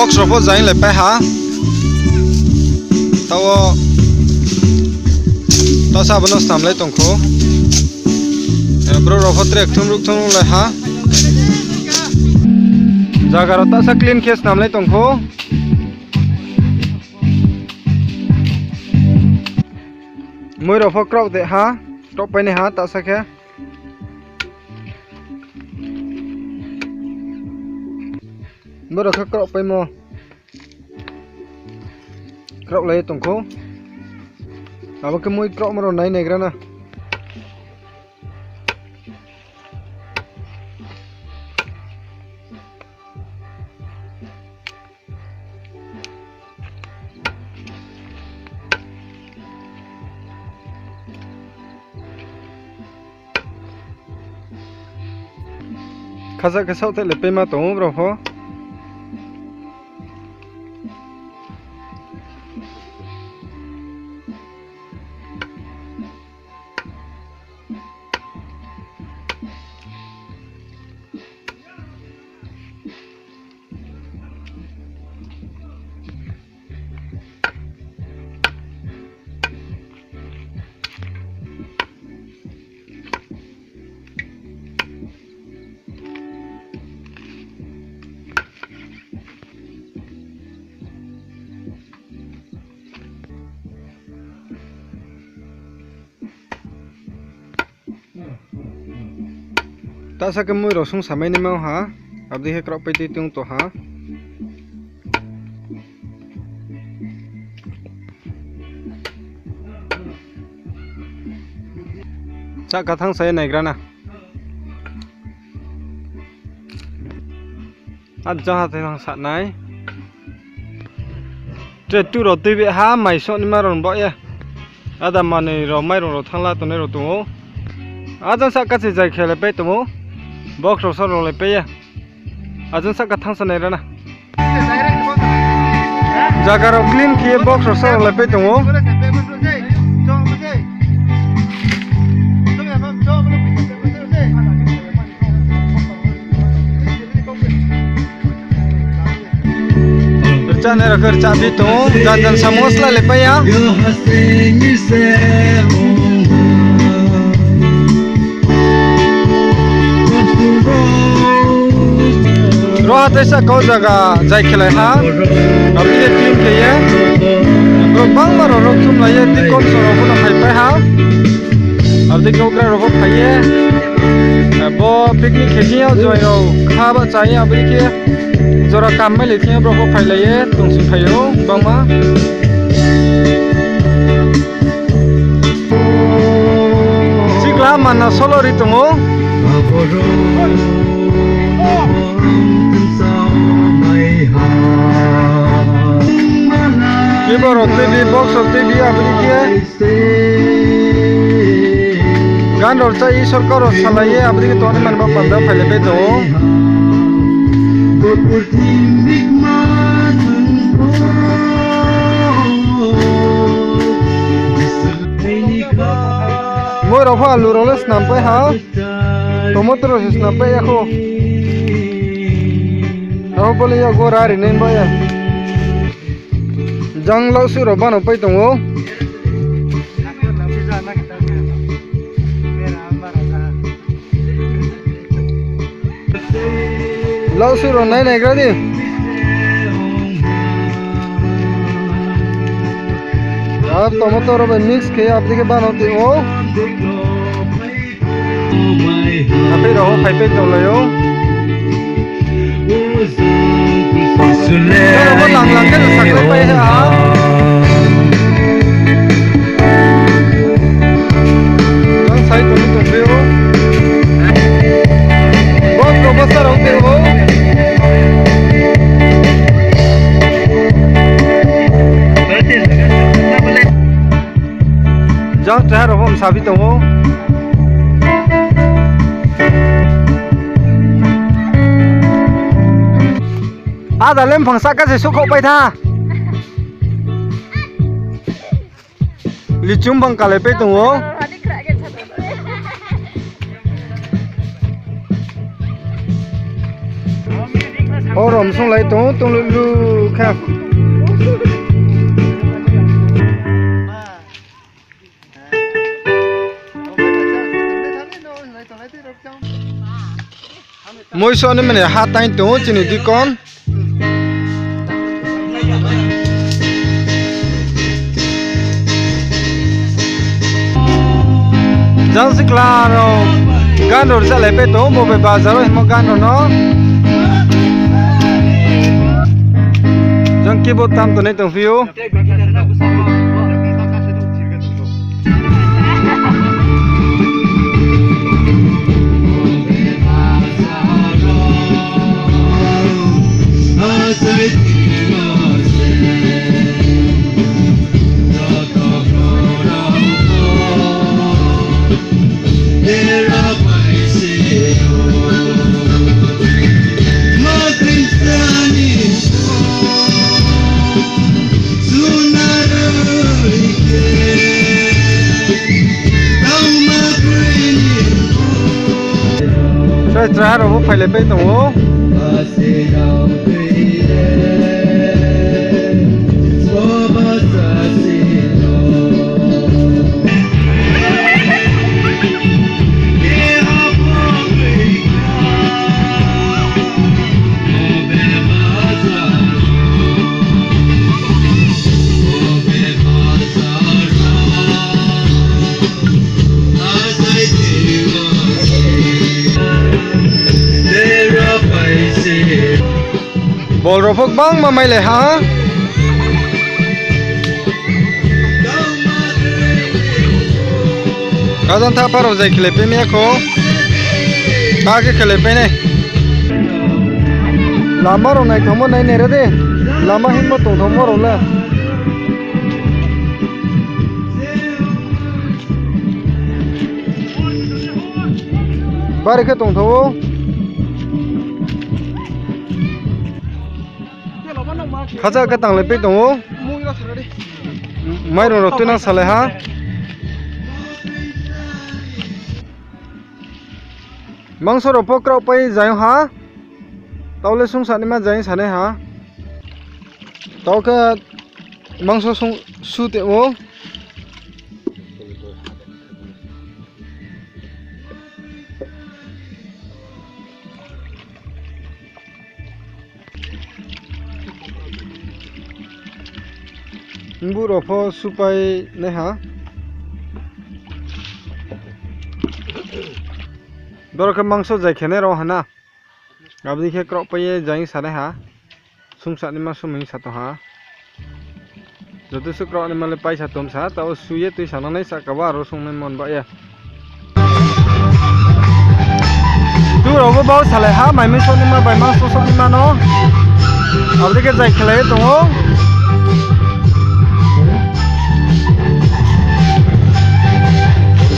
box rofo zain le pe ha tawo ta sa bono stam le tongkho bro rofo trek thum ruk thum le ha jaga ro ta sa clean case nam le tongkho moi rofo krok de ha top pe ne ha ta sa khe bro khak krok pe mo krok le tongkho abo ke moi krok maro nai negra na khaza ke sau te le pe ma tong bro ho ta sa ke moi ro sung samai ni mau ha abdi he krok pe ti tung to ha cha ka thang sai nai gra na at ja ha thang sa nai tre tu ro ti be ha mai so ni ma ron bo ya ada mane ro mai ro thang la to ne ro tu ajan sa ka che jai khele pe tu box ro so ro le pe ya ajan sa ka thang sa nai ra na jaga ro clean ki box ro so ro le pe tu Bercana ra kerja di tu dan samos la le pe ya roha tesa kau jaga jai khelai ha abdi ye clean ke ye bro bang maro rok thum la ye di kon so ro na khai pe ha abdi kau kra ro khai ye bo picnic ke ji yo ro kha ba chai abdi ke jora kam mai le thi bro ko khai la ye tung su khai yo bang ma sigla mana solo ri tumo keyboard TV box TV abri ke gan ror chai sarkar ro salaye abri ke tone man ba panda phale pe do moi ro pha lu ro les nam pe ha tomato ro sis nam pe ya ko ro bole ya go ra ri nen ba ya jang lau su ro bano pai tongo lau su ro nai nai gra di ab tomato ro mix ke apni ke bano ti o api ro phai pe to lo yo nó lần lần cái sạc lấy pe hả nó xây tụi nó tụi phiêu bớt rồi bớt sao đâu tiêu bố gió trái rồi không sao biết tụi bố đã lên phòng sát các gì số khẩu bay tha li chung bằng cả lấy pe tung ô ô rồng xuống lấy tung lu lu khác mỗi số này mình hạ tay tung chỉ đi con Jangan seklaro gandor sa lepe to mo be bazaro mo gandor no Jang keyboard tam to nei tong view Saya terakhir aku file lepe tunggu. Bol ropok bang mamai le ha Kazan tha paro jai khlepe me ko ba ke khlepe ne lama ro nai thomo nai ne re de lama hin mo tong thomo ro la bare ke tong thomo Kaza ka tang lepe tongo mai ro tu nang sale ha mangso ro pokrau pai jai ha taule sung sani ma jai sane ha taw ka mangso sung su te o Mbu ropo supai ne ha Dorka mangso jai khene ro hana Abdi khe krok paye jai sane ha Sungsa ni ma suming sato ha Jotu su krok ni ma le pai satom sa ta suye tu sana nai sa kawa ro sung men mon ba ya Tu robo bau sale ha mai me so ni ma bai ma so ni ma no Abdi ke jai khele tongo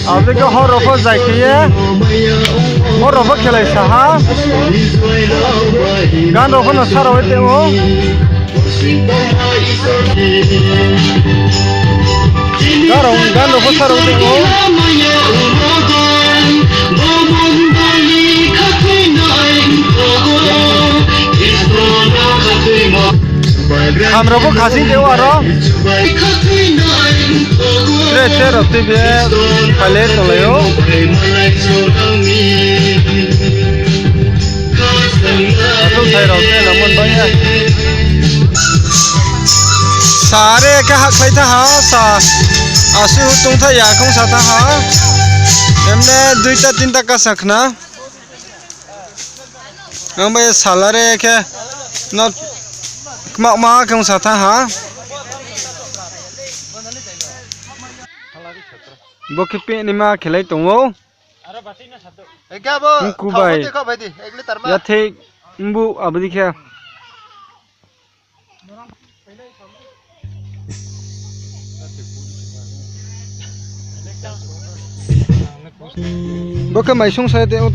Abdi ke hor ropo jai khiye hor ropo khele sa ha Gan ropo na saro ete o Gan ropo saro ete o Ham ropo khasi deu aro Tre roti be pale toleo Atul sai rote lamon banya Sare ka hak khai tha ha sa asu tung tha ya khong sa tha ha emne duita tinta ka sakhna ambe salare ke not ma khong sa tha ha Bokipi ni ma khelai tongo ara bati na sato ekya bo kubai ko bhai di 1 liter ma ya thik mbu abdi kha Boka mai sung sai te o